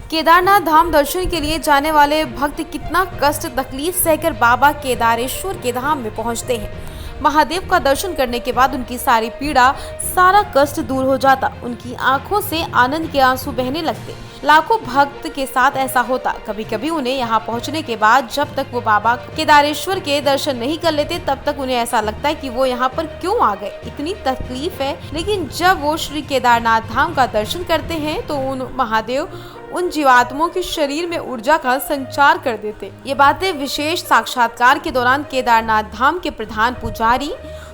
केदारनाथ धाम दर्शन के लिए जाने वाले भक्त कितना कष्ट तकलीफ सहकर बाबा केदारेश्वर के धाम में पहुंचते हैं। महादेव का दर्शन करने के बाद उनकी सारी पीड़ा, सारा कष्ट दूर हो जाता। उनकी आंखों से आनंद के आंसू बहने लगते। लाखों भक्त के साथ ऐसा होता। कभी कभी उन्हें यहाँ पहुँचने के बाद जब तक वो बाबा केदारेश्वर के दर्शन नहीं कर लेते तब तक उन्हें ऐसा लगता है कि वो यहाँ पर क्यों आ गए, इतनी तकलीफ है। लेकिन जब वो श्री केदारनाथ धाम का दर्शन करते हैं तो उन महादेव उन जीवात्माओं के शरीर में ऊर्जा का संचार कर देते। ये बातें विशेष साक्षात्कार के दौरान केदारनाथ धाम के प्रधान पुजारी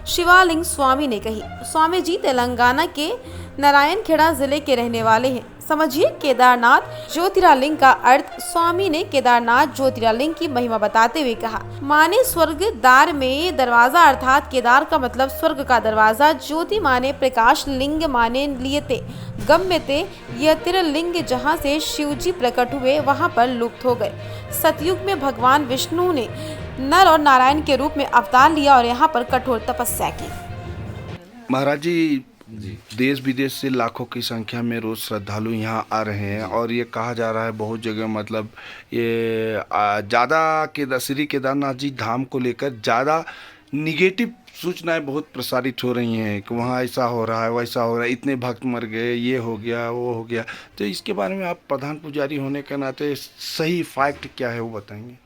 शिवालिंग स्वामी ने कही। स्वामी जी तेलंगाना के नारायणखेड़ा जिले के रहने वाले हैं। समझिए केदारनाथ ज्योतिर्लिंग का अर्थ। स्वामी ने केदारनाथ ज्योतिर्लिंग की महिमा बताते हुए कहा, माने स्वर्ग द्वार में दरवाजा, अर्थात केदार का मतलब स्वर्ग का दरवाजा, ज्योति माने प्रकाश, लिंग माने लियते गम्यते, यतिर्लिंग जहाँ से शिव जी प्रकट हुए वहाँ पर लुप्त हो गए। सतयुग में भगवान विष्णु ने नर और नारायण के रूप में अवतार लिया और यहाँ पर कठोर तपस्या की। महाराज जी, देश विदेश से लाखों की संख्या में रोज श्रद्धालु यहाँ आ रहे हैं और ये कहा जा रहा है बहुत जगह, मतलब ये ज़्यादा श्री केदारनाथ जी धाम को लेकर ज़्यादा निगेटिव सूचनाएं बहुत प्रसारित हो रही हैं कि वहाँ ऐसा हो रहा है, वैसा हो रहा है, इतने भक्त मर गए, ये हो गया, वो हो गया। तो इसके बारे में आप प्रधान पुजारी होने के नाते सही फैक्ट क्या है वो बताएंगे।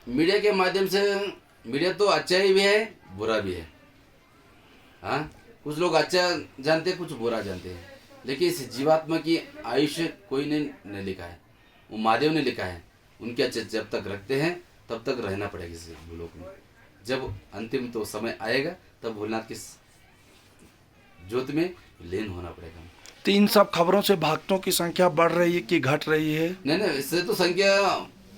मीडिया के माध्यम से, मीडिया तो अच्छा ही भी है बुरा भी है। हाँ, कुछ लोग अच्छा जानते हैं, कुछ बुरा जानते हैं, लेकिन इस जीवात्मा की आयुष्य कोई ने नहीं लिखा है, वो महादेव ने लिखा है। उनके अच्छे जब तक रखते हैं तब तक रहना पड़ेगा इस लोक में। जब अंतिम तो समय आएगा तब भोलेनाथ की ज्योति में लीन होना पड़ेगा। तो इन सब खबरों से भक्तों की संख्या बढ़ रही है कि घट रही है? नहीं, इससे तो संख्या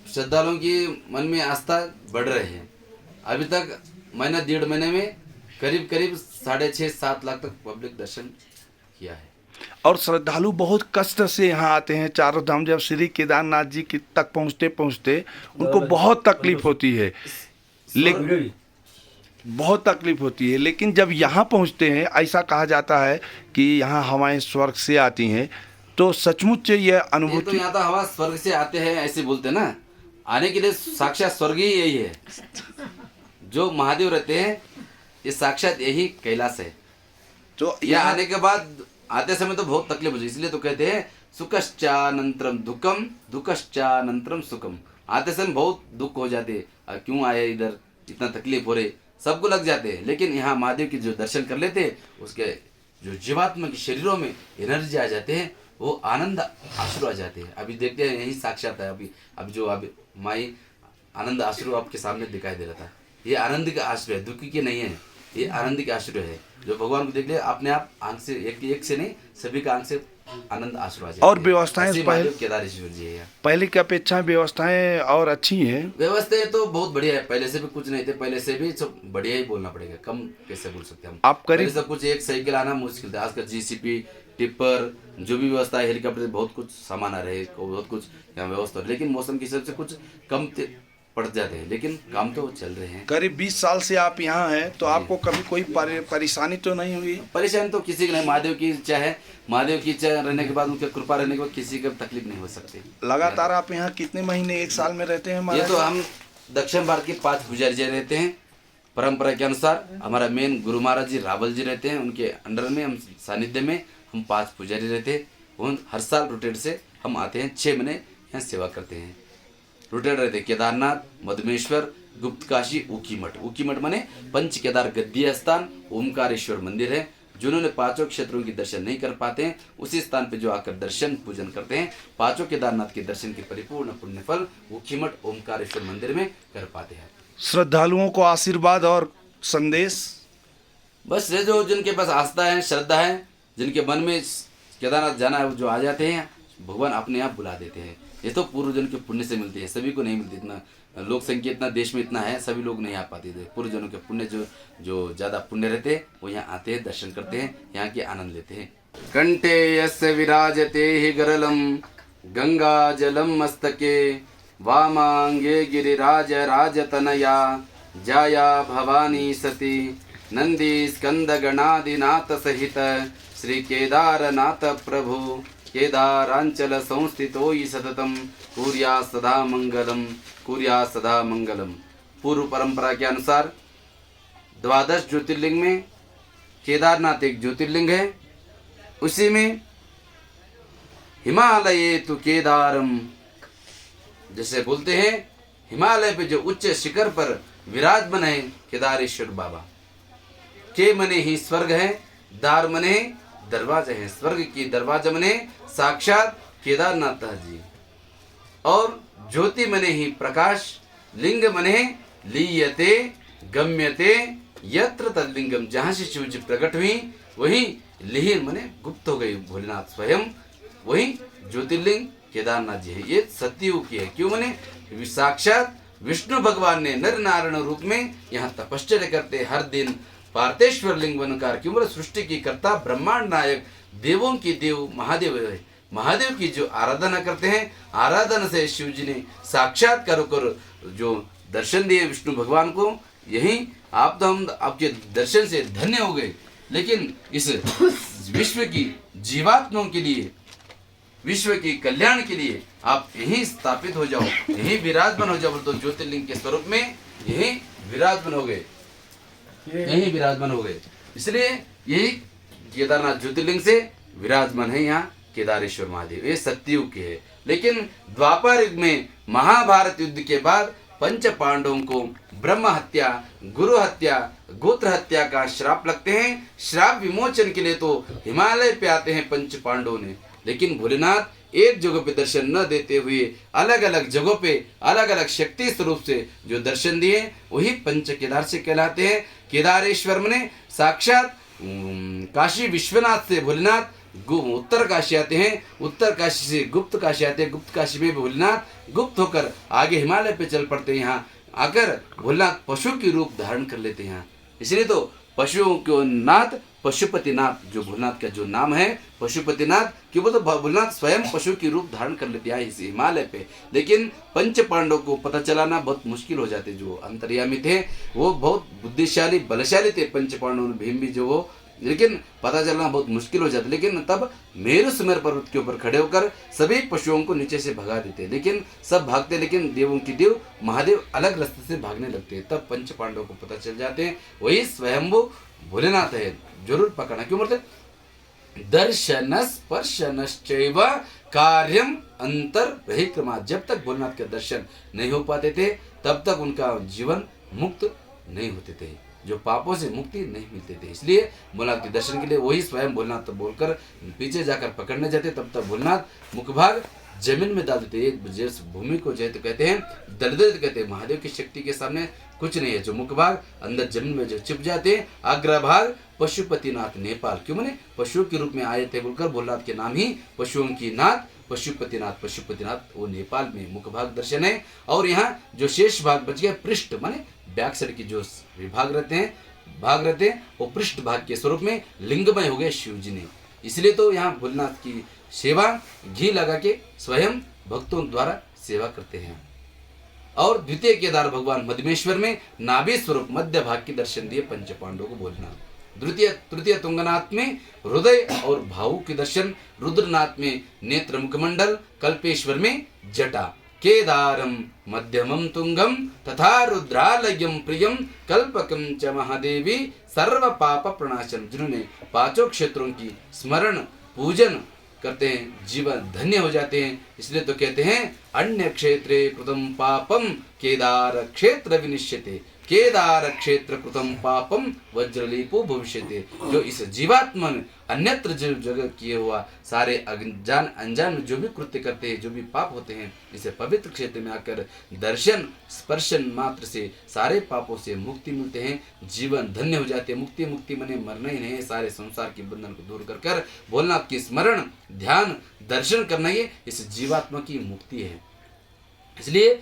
श्रद्धालुओं की मन में आस्था बढ़ रही है। अभी तक महीना 1.5 महीने में करीब 6.5-7 लाख तक पब्लिक दर्शन किया है। और श्रद्धालु बहुत कष्ट से यहाँ आते हैं। चारों धाम जब श्री केदारनाथ जी की तक पहुँचते उनको बहुत तकलीफ होती है, लेकिन बहुत तकलीफ होती है। लेकिन जब यहाँ पहुँचते हैं, ऐसा कहा जाता है कि यहाँ हवाएं स्वर्ग से आती हैं, तो सचमुच ये अनुभूति। तो यहाँ तो हवा स्वर्ग से आते हैं ऐसे बोलते हैं ना, आने के लिए साक्षात स्वर्ग ही यही है। जो महादेव रहते हैं ये साक्षात यही कैलाश है। तो यह आने के बाद आते समय तो बहुत तकलीफ होती है, इसलिए तो कहते हैं सुखश्चानंतरम दुखम, दुखश्चानंतरम सुखम। आते समय बहुत दुख हो जाते, क्यों आए इधर, इतना तकलीफ हो रही, सबको लग जाते हैं। लेकिन यहाँ महादेव की जो दर्शन कर लेते हैं, उसके जो जीवात्मा के शरीरों में एनर्जी आ जाते हैं, वो आनंद आश्रु आ जाते हैं। अभी देखते हैं यही साक्षात है। अभी जो माई आनंद आश्रु आपके सामने दिखाई दे रहा था, ये आनंद का आश्रय है, दुखी के नहीं है, ये आनंद के आश्रय है। जो भगवान को देख ले अपने आप आंख से, एक से नहीं, सभी का आंख से आनंद आश्रय आ जाता है। और व्यवस्थाएं केदारेश्वर जी है, पहले की अपेक्षा व्यवस्थाएं और अच्छी हैं। व्यवस्थाएं तो बहुत बढ़िया है, पहले से भी कुछ नहीं थे, पहले से भी सब बढ़िया ही बोलना पड़ेगा, कम कैसे बोल सकते हैं हम। आप करीब सब कुछ एक साइकिल आना मुश्किल था, आजकल जीसीपी, टिप्पर, जो भी व्यवस्था है, हेलीकॉप्टर, बहुत कुछ सामान आ रहे, बहुत कुछ यहाँ व्यवस्था। लेकिन मौसम की हिसाब से कुछ कम पड़ जाते हैं, लेकिन काम तो चल रहे हैं। करीब 20 साल से आप यहाँ हैं, तो आपको कभी कोई परेशानी तो नहीं हुई? परेशानी तो किसी की नहीं, महादेव की इच्छा है, महादेव की इच्छा रहने के बाद, उनकी कृपा रहने के बाद किसी को तकलीफ नहीं हो सकती। लगातार आप यहाँ कितने महीने, 1 साल में रहते हैं? ये तो हम दक्षिण भारत के 5 पुजारी जी रहते हैं। परंपरा के अनुसार हमारा मेन गुरु महाराज जी रावल जी रहते हैं, उनके अंडर में, हम सानिध्य में हम 5 पुजारी रहते हैं। वो हर साल रोटेट से हम आते हैं, 6 महीने यहाँ सेवा करते हैं। रोटेट रहते केदारनाथ, मधुमेश्वर, गुप्त काशी, ऊखीमठ। ऊखीमठ माने पंच केदार गद्दीय स्थान, ओमकारेश्वर मंदिर है। जिन्होंने 5 क्षेत्रों की दर्शन नहीं कर पाते हैं, उसी स्थान पे जो आकर दर्शन पूजन करते हैं, 5 केदारनाथ के दर्शन के परिपूर्ण पुण्यफल ऊखीमठ ओमकारेश्वर मंदिर में कर पाते हैं। श्रद्धालुओं को आशीर्वाद और संदेश बस ये जो जिनके पास आस्था है, श्रद्धा है, जिनके मन में केदारनाथ जाना है, वो जो आ जाते हैं, भगवान अपने आप बुला देते हैं। ये तो पूर्वजन के पुण्य से मिलती है, सभी को नहीं मिलती। इतना लोक संख्या इतना देश में इतना है, सभी लोग नहीं आ पाते थे। पूर्वजनों के पुण्य जो ज़्यादा पुण्य रहते हैं, वो यहाँ आते हैं, दर्शन करते हैं, यहाँ के आनंद लेते हैं। कंठे यस्य विराजते हि गरलम गंगा जलम मस्तके, वामांगे गिरिराज राजतनया, जाया भवानी सती, नंदी स्कंद गणादिनाथ सहित, श्री केदारनाथ प्रभु केदारांचल संस्थितो हि सततम कुर्या सदा मंगलम। पूर्व परंपरा के अनुसार 12 ज्योतिर्लिंग में केदारनाथ एक ज्योतिर्लिंग है। उसी में हिमालये तु केदारम, जैसे बोलते हैं हिमालय पे जो उच्च शिखर पर विराजमान है केदारेश्वर बाबा। के मने ही स्वर्ग है, दार मने दरवाजे हैं। स्वर्ग की दरवाजा मने साक्षात केदारनाथ जी, और ज्योति मने ही प्रकाश, लिंग मने लीयते गम्यते यत्र तद्लिंगम। जहां से शिव जी प्रकट हुई वही लीन मने गुप्त हो गई भोलेनाथ स्वयं, वही ज्योतिर्लिंग केदारनाथ जी है। ये सतयुग की है। क्यों मने साक्षात विष्णु भगवान ने नर नारायण रूप में यहाँ तपश्चर्या करते हर दिन पार्थेश्वर लिंग बनकर। क्यों बोले सृष्टि की कर्ता ब्रह्मांड नायक देवों की देव महादेव है। महादेव की जो आराधना करते हैं, आराधना से शिव जी ने साक्षात्कार कर जो दर्शन दिए विष्णु भगवान को। यही आप तो हम आपके दर्शन से धन्य हो गए। लेकिन इस विश्व की जीवात्माओं के लिए, विश्व के कल्याण के लिए आप यहीं स्थापित हो जाओ, यहीं विराजमान हो जाओ। तो ज्योतिर्लिंग के स्वरूप में यहीं विराजमान हो गए, यहीं विराजमान हो गए। इसलिए यही केदारनाथ ज्योतिर्लिंग से विराजमान है यहाँ केदारेश्वर महादेव। ये सतयुग के है। लेकिन द्वापर युग में महाभारत युद्ध के बाद पंच पांडवों को ब्रह्म हत्या, गुरु हत्या, गोत्र हत्या का श्राप लगते हैं। श्राप विमोचन के लिए तो हिमालय पे आते हैं पंच पांडवों ने। लेकिन भोलेनाथ एक जगह पे दर्शन न देते हुए अलग अलग जगहों पे अलग अलग शक्ति स्वरूप से जो दर्शन दिए वही पंच केदार से कहलाते हैं। केदारेश्वर ने साक्षात काशी विश्वनाथ से भोलेनाथ उत्तर काशी आते हैं, उत्तर काशी से गुप्त काशी आते हैं, गुप्त काशी में भोलेनाथ गुप्त होकर आगे हिमालय पे चल पड़ते हैं। यहाँ आकर भोलेनाथ पशु की रूप धारण कर लेते हैं। इसलिए तो पशुओं के नाथ पशुपतिनाथ जो भोलेनाथ का जो नाम है पशुपतिनाथ, क्यों बोलते भोलेनाथ स्वयं पशु की रूप धारण कर लेते हैं इस हिमालय पे। लेकिन पंच पांडवों को पता चलाना बहुत मुश्किल हो जाते। जो अंतर्यामी थे वो बहुत बुद्धिशाली बलशाली थे पंच पांडवों में, भीम भी जो वो, लेकिन पता चलना बहुत मुश्किल हो जाता। लेकिन तब मेरु सुमेर पर्वत के ऊपर खड़े होकर सभी पशुओं को नीचे से भगा देते। लेकिन सब भागते, लेकिन देवों की देव महादेव अलग रास्ते से भागने लगते हैं। तब पंच पांडवों को पता चल जाते हैं वही स्वयंभू भोलेनाथ है। जरूर पकड़ना। क्यों बोलते दर्शन स्पर्शनश्चैव कार्यम अंतर बहिर्क्रमा। जब तक भोलेनाथ के दर्शन नहीं हो पाते थे तब तक उनका जीवन मुक्त नहीं होते थे, जो पापों से मुक्ति नहीं मिलते थे। इसलिए भोलेनाथ के दर्शन के लिए वही स्वयं भोलेनाथ बोलकर पीछे जाकर पकड़ने जाते। तब तक भोलेनाथ मुखभाग जमीन में डाल देते। जिस भूमि को जो कहते हैं दलदलित कहते हैं। महादेव की शक्ति के सामने कुछ नहीं है। जो मुखभाग अंदर जमीन में जो छिप जाते हैं, अग्रभाग पशुपतिनाथ नेपाल। क्यों माने पशुओं के रूप में आए थे बोलकर भोलेनाथ के नाम ही पशुओं की नाथ पशुपतिनाथ। पशुपतिनाथ वो नेपाल में मुखभाग दर्शन है। और यहाँ जो शेष भाग बच गया पृष्ठ माने बैक साइड की जो विभाग रहते हैं, भाग रहते हैं, वो पृष्ठ भाग के स्वरूप में लिंगमय हो गए शिव जी ने। इसलिए तो यहाँ भोलेनाथ की सेवा घी लगा के स्वयं भक्तों द्वारा सेवा करते हैं। और द्वितीय केदार भगवान मधुमेश्वर में नाभि स्वरूप मध्य भाग के दर्शन दिए पंच पांडवों को भोलेनाथ। तृतीय तुंगनाथ में हृदय और भावु के दर्शन, रुद्रनाथ में नेत्र मुखमंडल, कल्पेश्वर में जटा, केदारम मध्यमम तुंगम तथा रुद्रालयम प्रियम कल्पकम च महादेवी सर्व पाप प्रणाशन। जिन्होंने पांचों क्षेत्रों की स्मरण पूजन करते हैं जीवन धन्य हो जाते हैं। इसलिए तो कहते हैं अन्य क्षेत्रे कृतम पापम केदार क्षेत्र विनिश्यते, केदार क्षेत्र कृतम पापम वज्रलीपो भविष्यते। जो इस जीवात्मा में अन्यत्र जो जगह किए हुआ सारे अनजान में जो भी कृत्य करते हैं, जो भी पाप होते हैं, इसे पवित्र क्षेत्र में आकर दर्शन स्पर्शन मात्र से सारे पापों से मुक्ति मिलते हैं, जीवन धन्य हो जाते हैं। मुक्ति मने मरना ही नहीं, सारे संसार के बंधन को दूर कर भोलेनाथ की स्मरण ध्यान दर्शन करना ही इस जीवात्मा की मुक्ति है। इसलिए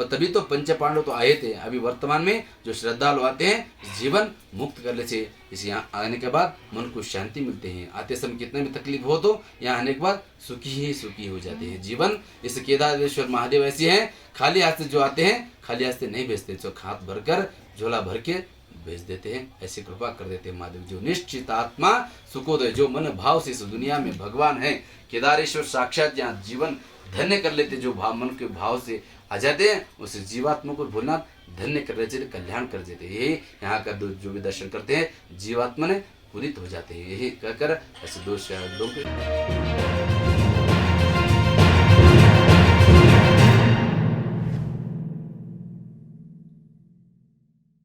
तभी तो पंच पांडव तो आए थे। अभी वर्तमान में जो श्रद्धालु आते हैं जीवन मुक्त करने से इस यहाँ आने के बाद मन को शांति मिलते हैं। आते समय कितने भी तकलीफ हो तो यहाँ आने के बाद सुखी हो जाते हैं। जीवन इस केदारेश्वर महादेव ऐसे हैं, खाली हाथ से जो आते हैं खाली हाथ से नहीं भेजते, तो हाथ भरकर झोला भर के भेज देते हैं, ऐसी कृपा कर देते हैं महादेव। जो निश्चित आत्मा सुखोदय, जो मन भाव से इस दुनिया में भगवान है, केदारेश्वर साक्षात जहाँ जीवन धन्य कर लेते, जो भाव मन के भाव से आ जाते हैं, उस जीवात्मा को भोलेनाथ धन्य कर देते, कल्याण कर देते। यही यहाँ का जो भी दर्शन करते हैं जीवात्मा ने पुनीत हो जाते हैं। यही कहकर ऐसे दोष लोग